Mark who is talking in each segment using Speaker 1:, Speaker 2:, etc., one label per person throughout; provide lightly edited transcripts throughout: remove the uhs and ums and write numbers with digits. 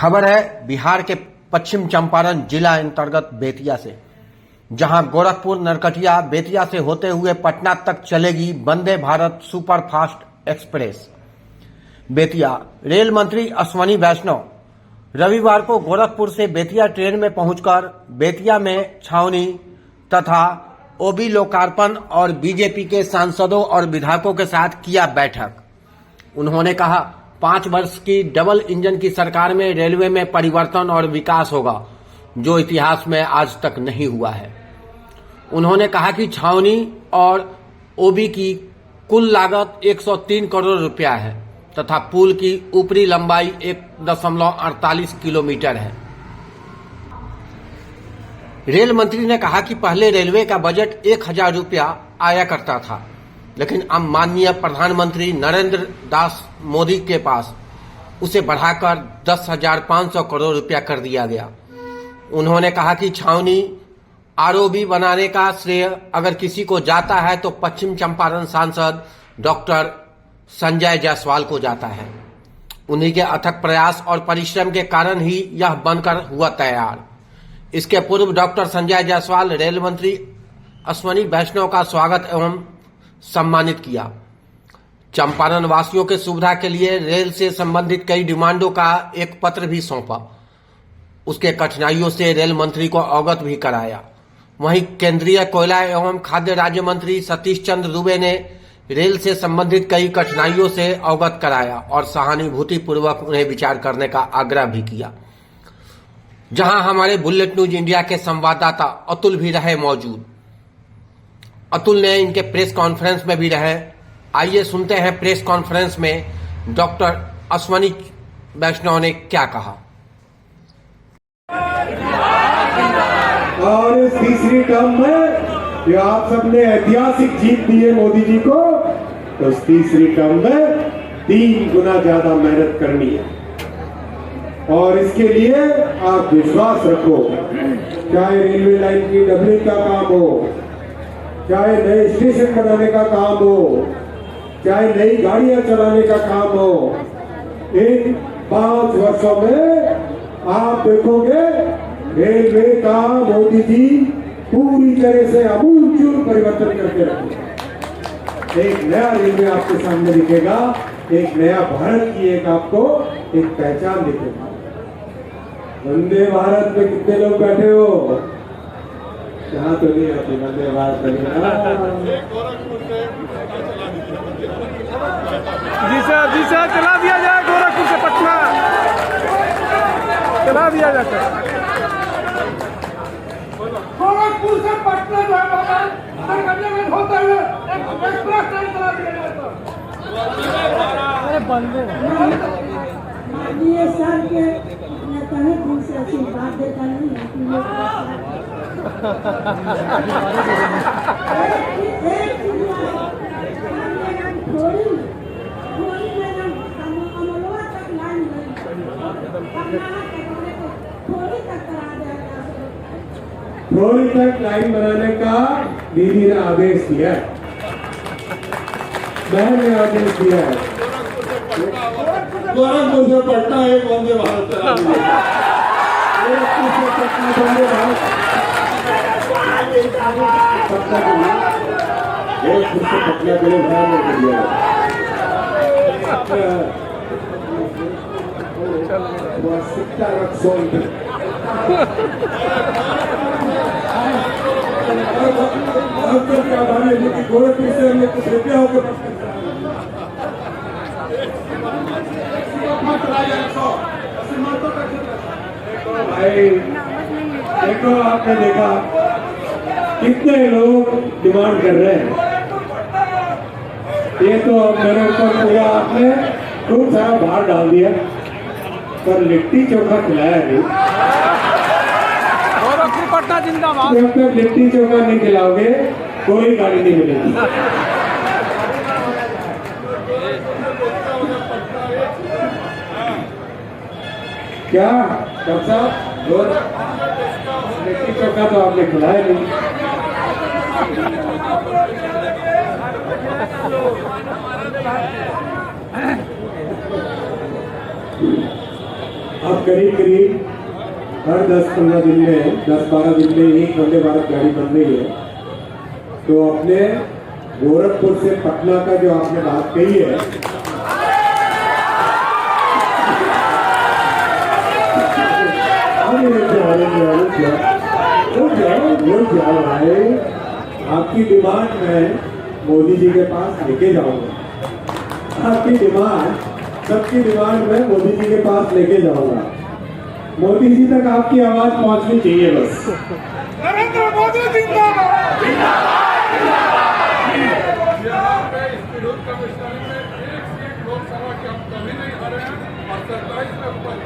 Speaker 1: खबर है बिहार के पश्चिम चंपारण जिला अंतर्गत बेतिया से, जहां गोरखपुर नरकटिया बेतिया से होते हुए पटना तक चलेगी Vande Bharat superfast express. Bettiah rail मंत्री अश्वनी वैष्णव रविवार को गोरखपुर से बेतिया ट्रेन में पहुंचकर बेतिया में छावनी तथा ओबी लोकार्पण और बीजेपी के सांसदों और विधायकों के साथ किया बैठक। उन्होंने कहा 5 वर्ष की डबल इंजन की सरकार में रेलवे में परिवर्तन और विकास होगा जो इतिहास में आज तक नहीं हुआ है। उन्होंने कहा कि छावनी और ओबी की कुल लागत 103 करोड़ रुपया है तथा पुल की ऊपरी लंबाई 1.48 किलोमीटर है। रेल मंत्री ने कहा कि पहले रेलवे का बजट 1000 रुपया आया करता था, लेकिन अब माननीय प्रधानमंत्री नरेंद्र दास मोदी के पास उसे बढ़ाकर 10,500 करोड़ रुपया कर दिया गया। उन्होंने कहा कि छावनी आरओबी बनाने का श्रेय अगर किसी को जाता है तो पश्चिम चंपारण सांसद डॉक्टर संजय जायसवाल को जाता है। उन्हीं के अथक प्रयास और परिश्रम के कारण ही यह बनकर हुआ तैयार। इसके पूर्व डॉक्टर संजय जायसवाल रेल मंत्री अश्वनी वैष्णव का स्वागत एवं सम्मानित किया। चंपारण वासियों के सुविधा के लिए रेल से संबंधित कई डिमांडों का एक पत्र भी सौंपा। उसके कठिनाइयों से रेल मंत्री को अवगत भी कराया। वहीं केंद्रीय कोयला एवं खाद्य राज्य मंत्री सतीश चंद्र दुबे ने रेल से संबंधित कई कठिनाइयों से अवगत कराया और सहानुभूति पूर्वक उन्हें विचार करने का आग्रह भी किया। जहां हमारे बुलेट न्यूज इंडिया के संवाददाता अतुल भी रहे मौजूद। अतुल ने इनके प्रेस कॉन्फ्रेंस में भी रहे। आइए सुनते हैं प्रेस कॉन्फ्रेंस में डॉक्टर अश्वनी वैष्णव ने क्या कहा।
Speaker 2: और इस तीसरी टर्म में जो आप सबने ऐतिहासिक जीत दी है मोदी जी को, तो इस तीसरी टर्म में 3 गुना ज्यादा मेहनत करनी है। और इसके लिए आप विश्वास रखो, चाहे रेलवे लाइन की डबलिंग का काम हो, चाहे नए स्टेशन बनाने का काम हो, चाहे नई गाड़ियां चलाने का काम हो, इन 5 वर्षों में आप देखोगे रेलवे का मोदी जी पूरी तरह से आमूलचूल परिवर्तन करके रखेंगे। एक नया रेलवे आपके सामने दिखेगा, एक नया भारत की एक आपको एक पहचान दिखेगा। वंदे भारत में कितने लोग बैठे हो? यहाँ तो नहीं आते वंदे भारत में।
Speaker 3: जी सर चला दिया जाए, गोरखपुर से पटना चला दिया जाता है।
Speaker 4: गोरखपुर से पटना जो है होते हुए एक्सप्रेस ट्रेन चला दिया जाता है।
Speaker 5: अरे बंदे माननीय सर के तहे दिल से आशीर्वाद देता नहीं
Speaker 2: थोड़ी तक लाइन बनाने का दीदी ने आदेश दिया है, मैंने आदेश दिया है। गोरखपुर से पटना एक वंदे भारत चला दिया। गोरखपुर से पटना वंदे भारत, पटना के लिए गोरखपुर से पटना के लिए ध्यान रख दिया। सिक्का रख सोन गोरखपुर से हमने कुछ रुपया होकर भाई देखो, आपने देखा कितने लोग डिमांड कर रहे हैं। ये तो मेरे ऊपर पूरा आपने खूब सारा भार डाल दिया, पर लिट्टी चोखा खिलाया नहीं।
Speaker 3: पटना जिंदाबाद।
Speaker 2: जब तक लिट्टी चोखा नहीं खिलाओगे कोई गाड़ी नहीं मिलेगी। क्या डॉक्टर साहब, लिट्टी चोखा तो आपने खिलाया नहीं। अब करीब करीब हर 10-15 दिन में 10-12 दिन में एक वंदे भारत गाड़ी बन रही है। तो अपने गोरखपुर से पटना का जो आपने बात कही है, रुक जाओ भाई, आपकी डिमांड मैं मोदी जी के पास लेके जाऊंगा। आपकी डिमांड, सबकी डिमांड मैं मोदी जी के पास लेके जाऊंगा। मोदी जी तक आपकी आवाज पहुंचनी चाहिए बस।
Speaker 4: नरेंद्र मोदी जिंदाबाद।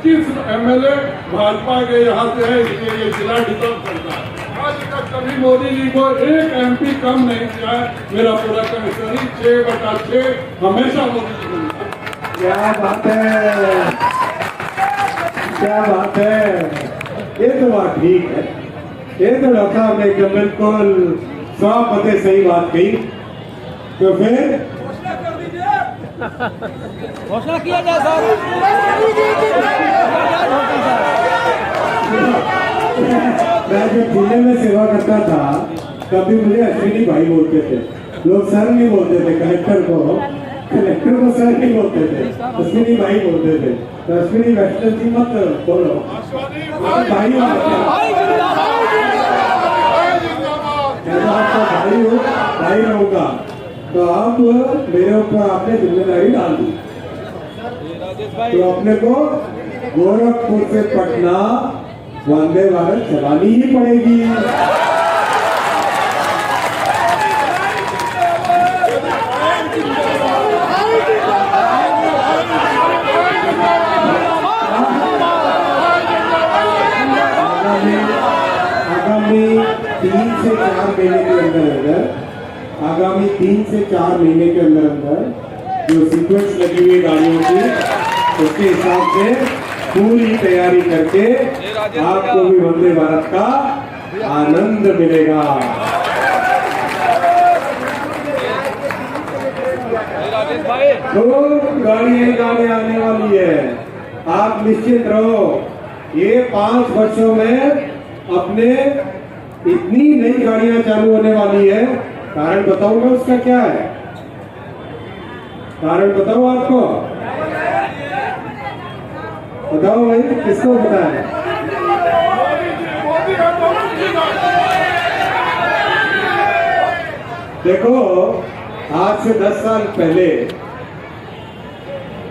Speaker 6: किस एमएलए भाजपा के यहाँ से है, इसलिए ये जिला डिजर्व करता है। आज तक कभी मोदी जी को एक एमपी कम नहीं किया है। मेरा पूरा कमिश्नरी 6/6 हमेशा मोदी जी को मिला।
Speaker 2: क्या बात है, क्या बात है। ये तो बात ठीक है। ये तो डॉक्टर साहब ने एकदम बिल्कुल 100% सही बात कही। तो फिर
Speaker 3: घोषणा किया जाए साहब।
Speaker 2: मैं जब जिले में सेवा करता था तभी मुझे अश्विनी भाई बोलते थे। लोग सर नहीं बोलते थे, कलेक्टर को सर नहीं बोलते थे, अश्विनी भाई बोलते थे। तो अश्विनी वैष्णव जी मत बोलो, भाई हो, भाई रहूंगा। तो अब मेरे ऊपर आपने जिम्मेदारी डाल दी। तो अपने को गोरखपुर से पटना वंदे भारत चलानी ही पड़ेगी। आगामी 3 से 4 महीने के अंदर जो सीक्वेंस लगी हुई गाड़ियों की, उसके हिसाब से पूरी तैयारी करके आपको भी वंदे भारत का आनंद मिलेगा। तो गाड़ी आने वाली है, आप निश्चित रहो। ये 5 वर्षों में अपने इतनी नई गाड़ियां चालू होने वाली है। कारण बताऊंगा उसका क्या है, कारण बताऊं आपको, बताओ भाई, किसको पता है? देखो, आज से 10 साल पहले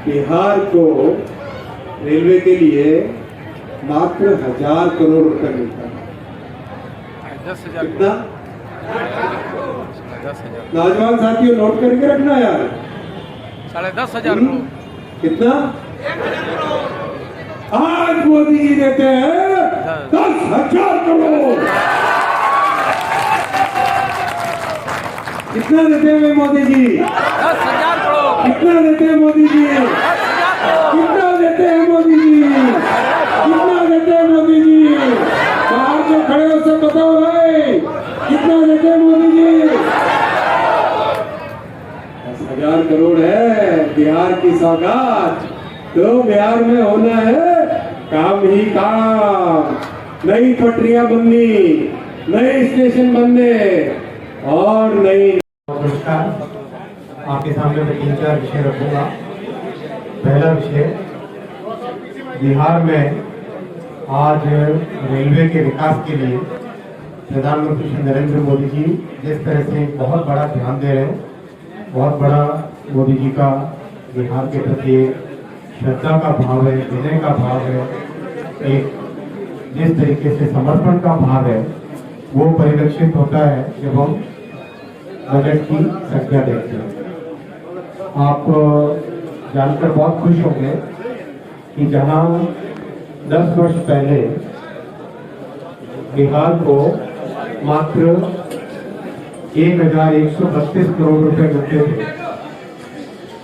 Speaker 2: बिहार को रेलवे के लिए मात्र 1000 करोड़ रुपए मिलता था।
Speaker 3: 10,000
Speaker 2: कितना? नौजवान साथियों नोट करके रखना यार,
Speaker 3: 10,500
Speaker 2: कितना? आज मोदी जी देते हैं 10,000 करोड़। कितना देते हैं मोदी जी?
Speaker 3: 10,000 करोड़।
Speaker 2: कितना देते हैं मोदी जी? कितना देते हैं मोदी जी? कितना देते हैं मोदी जी? बाहर जो खड़े हो सब बताओ भाई, कितना देते हैं मोदी जी? 10,000 करोड़ है बिहार की सौगात। तो बिहार में होना है काम ही काम, नई पटरियां बननी, नए स्टेशन बनने और नई।
Speaker 7: नमस्कार, आपके सामने मैं 3-4 विषय रखूंगा। पहला विषय, बिहार में आज रेलवे के विकास के लिए प्रधानमंत्री श्री नरेंद्र मोदी जी जिस तरह से बहुत बड़ा ध्यान दे रहे हैं, बहुत बड़ा मोदी जी का बिहार के प्रति श्रद्धा का भाव है, विनय का भाव है, एक जिस तरीके से समर्पण का भाव है, वो परिलक्षित होता है जब हम बजट की संख्या देखते हैं। आप जानकर बहुत खुश होंगे कि जहां 10 वर्ष पहले बिहार को मात्र 1,132 करोड़ रुपए मिलते थे,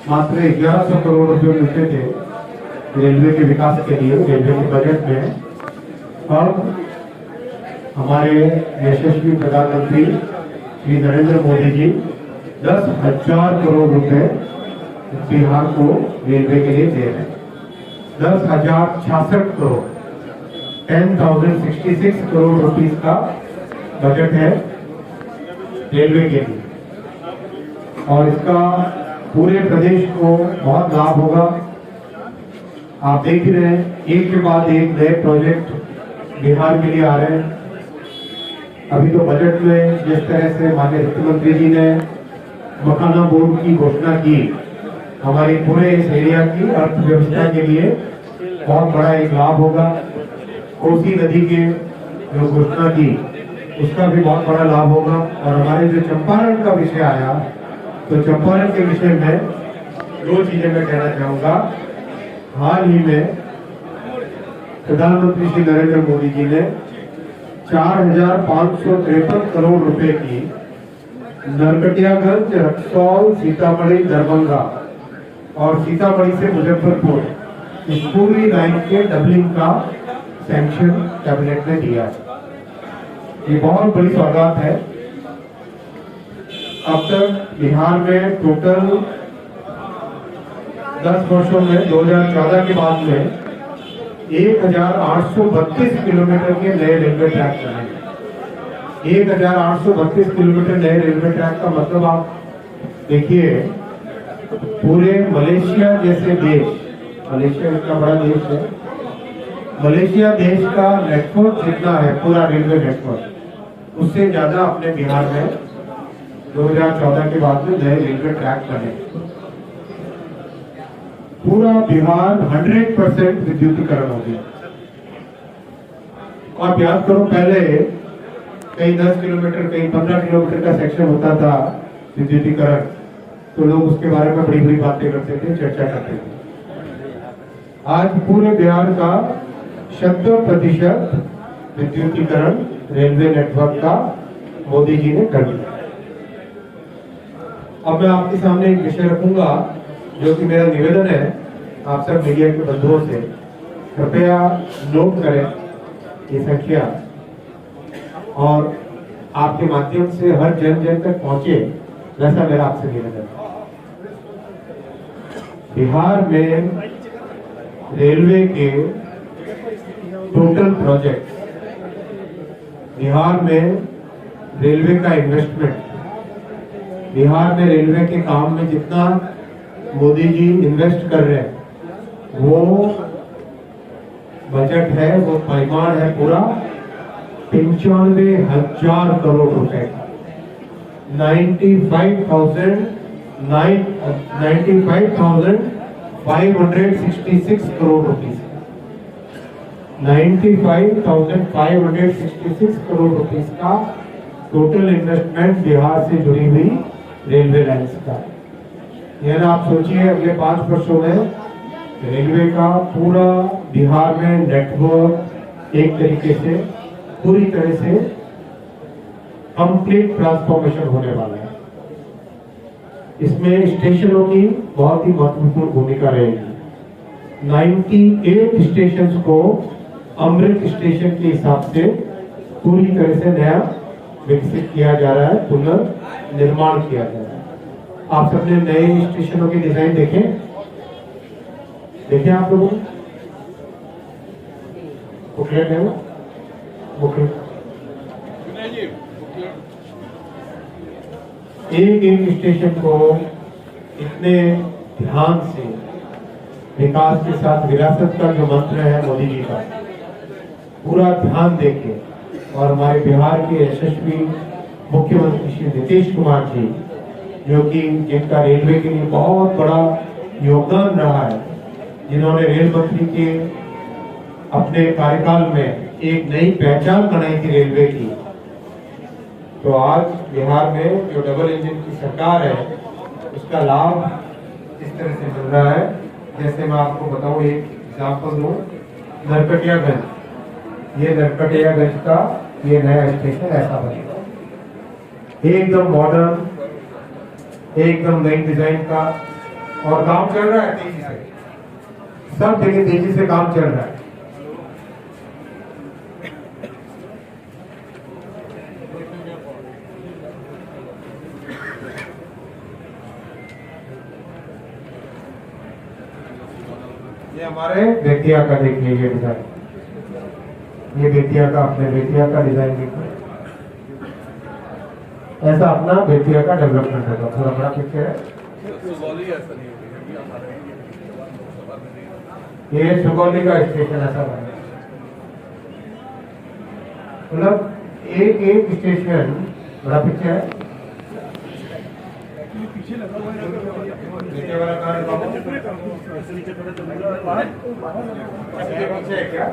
Speaker 7: मात्र 1,100 करोड़ रुपए मिलते थे रेलवे के विकास के लिए रेलवे के बजट में। अब हमारे यशस्वी प्रधानमंत्री श्री नरेंद्र मोदी जी 10,000 करोड़ रुपए बिहार को रेलवे के लिए दे रहे हैं। 10,066 करोड़ 10,066 करोड़ रुपीस का बजट है रेलवे के लिए, और इसका पूरे प्रदेश को बहुत लाभ होगा। आप देख ही रहे हैं, एक के बाद एक नए प्रोजेक्ट बिहार के लिए आ रहे हैं। अभी तो बजट में जिस तरह से माननीय वित्त मंत्री जी ने मखाना बोर्ड की घोषणा की, हमारी पूरे इस एरिया की अर्थव्यवस्था के लिए बहुत बड़ा एक लाभ होगा। कोसी नदी की जो घोषणा की, उसका भी बहुत बड़ा लाभ होगा। और हमारे जो चंपारण का विषय आया, तो चंपारण के विषय में दो चीजें मैं कहना चाहूंगा। हाल ही में प्रधानमंत्री श्री नरेंद्र मोदी जी ने 4,553 करोड़ रुपए की नरकटियागंज, रक्सौल, सीतामढ़ी, दरभंगा और सीतामढ़ी से मुजफ्फरपुर इस पूरी लाइन के डबलिंग का सैंक्शन कैबिनेट ने दिया है। ये बहुत बड़ी सौगात है। अब तक बिहार में टोटल 10 वर्षों में 2014 के बाद में 1,832 किलोमीटर के नए रेलवे ट्रैक बने। 1,832 किलोमीटर नए रेलवे ट्रैक का मतलब आप देखिए, पूरे मलेशिया जैसे देश, मलेशिया इतना बड़ा देश है, मलेशिया देश का नेटवर्क जितना है पूरा रेलवे नेटवर्क, उससे ज्यादा अपने बिहार में 2014 के बाद में नए रेलवे ट्रैक बने। पूरा बिहार 100% विद्युतीकरण हो गया। आप याद करो, पहले कहीं 10 किलोमीटर कहीं 15 किलोमीटर का सेक्शन होता था विद्युतीकरण, तो लोग उसके बारे में बड़ी बड़ी बातें करते थे, चर्चा करते थे। आज पूरे बिहार का 100% विद्युतीकरण रेलवे नेटवर्क का मोदी जी ने कर दिया। अब मैं आपके सामने एक विषय रखूंगा, जो कि मेरा निवेदन है आप सब मीडिया के बंधुओं से, कृपया नोट करें ये संख्या और आपके माध्यम से हर जन जन तक पहुंचे, वैसा मेरा आपसे निवेदन है। बिहार में रेलवे के टोटल प्रोजेक्ट, बिहार में रेलवे का इन्वेस्टमेंट, बिहार में रेलवे के काम में जितना मोदी जी इन्वेस्ट कर रहे हैं, वो बजट है, वो परिमाण है पूरा 95,000 करोड़ रुपए का। 95,566 करोड़ रुपीस, 95,566 करोड़ रुपीस का टोटल इन्वेस्टमेंट बिहार से जुड़ी हुई रेलवे लाइन्स का। यानी आप सोचिए, अगले 5 वर्षों में रेलवे का पूरा बिहार में नेटवर्क एक तरीके से पूरी तरह से कंप्लीट ट्रांसफॉर्मेशन होने वाला है। इसमें स्टेशनों की बहुत ही महत्वपूर्ण भूमिका रहेगी। 98 स्टेशन को अमृत स्टेशन के हिसाब से पूरी तरह से नया विकसित किया जा रहा है, पुनर्निर्माण किया जा रहा है। आप सबने नए स्टेशनों के डिजाइन देखे आप लोगों ने? बुकलेट है वो, बुकलेट एक स्टेशन को इतने ध्यान से, विकास के साथ विरासत का जो मंत्र है मोदी जी का, पूरा ध्यान देके, और हमारे बिहार के यशस्वी मुख्यमंत्री श्री नीतीश कुमार जी, जो कि जिनका रेलवे के लिए बहुत बड़ा योगदान रहा है, जिन्होंने रेल मंत्री के अपने कार्यकाल में एक नई पहचान बनाई थी रेलवे की, तो आज बिहार में जो डबल इंजन की सरकार है, उसका लाभ इस तरह से मिल रहा है। जैसे मैं आपको बताऊं, एक एग्जाम्पल दूं, नरकटियागंज, ये नरकटियागंज का ये नया स्टेशन ऐसा बनेगा, एकदम मॉडर्न, एकदम नई डिजाइन का, और काम चल रहा है तेजी से, सब जगह तेजी से काम चल रहा है। ये हमारे बेतिया का देख लीजिए डिजाइन, ये बेतिया का, अपने बेतिया का डिजाइन देखिए, ऐसा अपना बेतिया का डेवलपमेंट होगा। पूरा बड़ा पिक्चर है। ये सुगौली का स्टेशन ऐसा बना, मतलब एक एक स्टेशन बड़ा पिक्चर है। नीचे वाला कार क्या